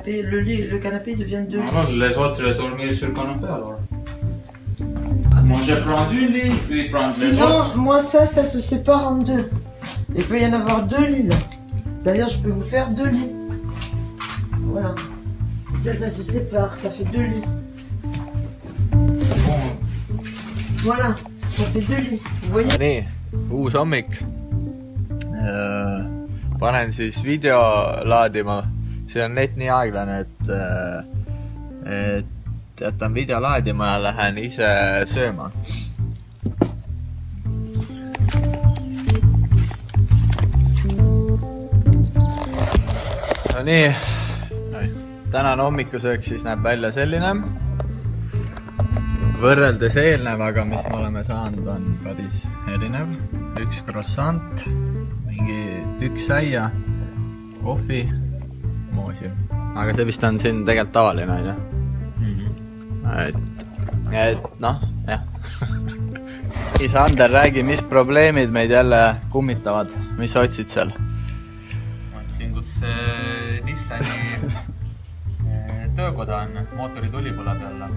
canapé, le canapé devient 2 lits. Non, les autres dormir sur le canapé alors. Moi je prends du lit, lui prend les autres. Sinon, moi ça se sépare en 2. Il peut y en avoir 2 lits là. C'est-à-dire je peux vous faire 2 lits. Voilà. Et ça se sépare, ça fait 2 lits. Bon. Voilà, ça fait 2 lits. Vous voyez? Nii, uus hommik. Panen siis video laadima. See on net nii aeglane, et jätan video laadima ja lähen ise sööma. No nii, tänane hommikusöök siis näeb välja selline. Võrreldes eelnevaga, mis me oleme saanud, on päris erinev. Üks croissant, mingi tükk säia, kohvi, moosi. Aga see vist on siin tegelikult tavaline, on ju? Et noh, jah. Sander, räägi, mis probleemid meid jälle kummitavad? Mis otsid seal? Ma otsin, kus Nissani töökoda on. Mootori tuli põleb jälle.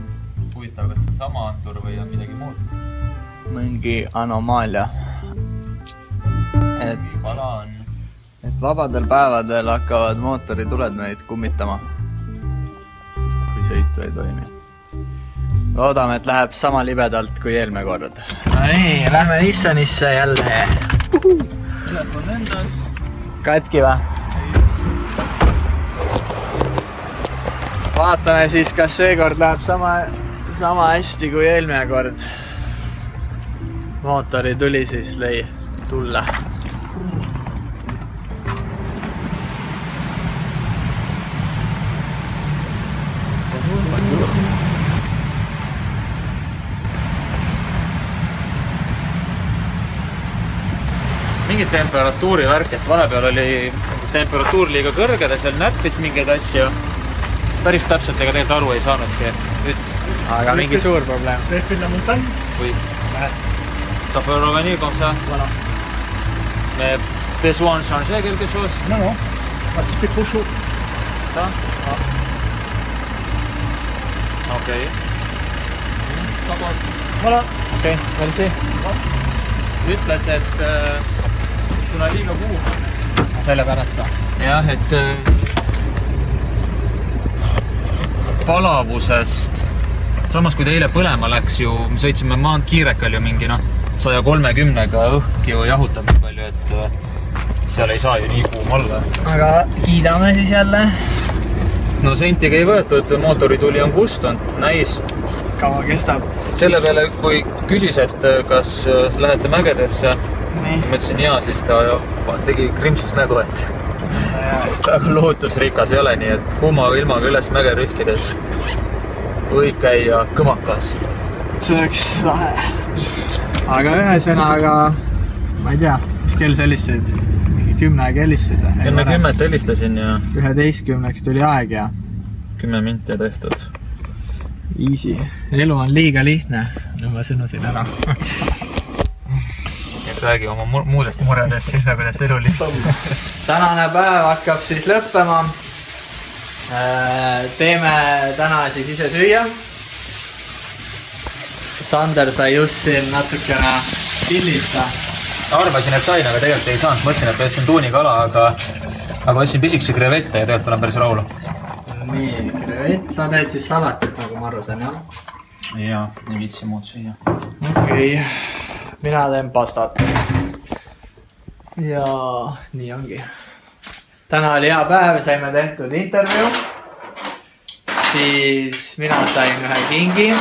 Huvitav, kas on sama antur või on midagi muud? Mingi anomaalia. Pala on. Et vabadel päevadel hakkavad mootorituled meid kummitama. Kui sõitu ei toimi. Loodame, et läheb sama libedalt kui eelmine kord. No nii, lähme Nissanisse jälle. Telefon endas. Katki või? Vaatame siis, kas seekord läheb sama hästi kui eelmine kord. Mootori tuli siis lõi tulla. Mingid temperatuuri värk, et vahepeal oli temperatuur liiga kõrge, ta seal näppis mingeid asju. Päris täpselt ega tegelikult aru ei saanudki. Aga mingi suur probleem. Préfère la montagne? Oui. Ça peut revenir comme ça? Voilà. Mais besoin de changer quelque chose? Non, non. Parce qu'il fait trop chaud. Ça? Okei. Voilà. Okei, merci. Ütles, et kuna liiga kuum on. Selle pärast või? Jah, et palavusest. Samas kui ta eile põlema läks ju, me sõitsime maantkiirekal ju mingi 130-ga õhk ju jahutab nii palju, et seal ei saa ju nii kuum olla. Aga kiidame siis jälle. No sentiga ei võetud, mootorituli on kustunud, näis. Kaua kestab? Selle peale, kui küsis, et kas lähete mägedesse, ma ütlesin jaa, siis ta tegi krimsust nägu, et väga lootusrikas ei ole, nii et kuuma ilmaga üles mäge rühkides võib käia kõmakas. See oleks lahe. Aga ühesõnaga, ma ei tea, mis kell sa helistasid? Mingi 10 helistasid? Enne 10 helistasin ja 11 tuli aeg ja 10 minti tehtud. Easy. Elu on liiga lihtne. Nüüd ma sõnusin ära. Räägi oma muudest muredest sinna, kuidas elu lihtne. Tänane päev hakkab siis lõppema. Teeme täna siis ise süüa. Sander sai just siin natukene pillista. Arvasin, et sain, aga tegelikult ei saanud. Mõtlesin, et võtsin tuunikala, aga võtsin pisikese krevette ja tegelikult olen päris rahul. Nii, krevett. Sa teed siis salatit, nagu ma aru saan, jah? Jaa, nii viitsi muud süüa. Okei. Mina teen pastat. Ja nii ongi. Täna oli hea päev, saime tehtud intervjuu. Siis mina sain ühe kingi.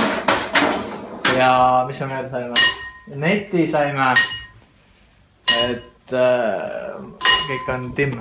Ja mis me veel saime? Neti saime. Et kõik on timm.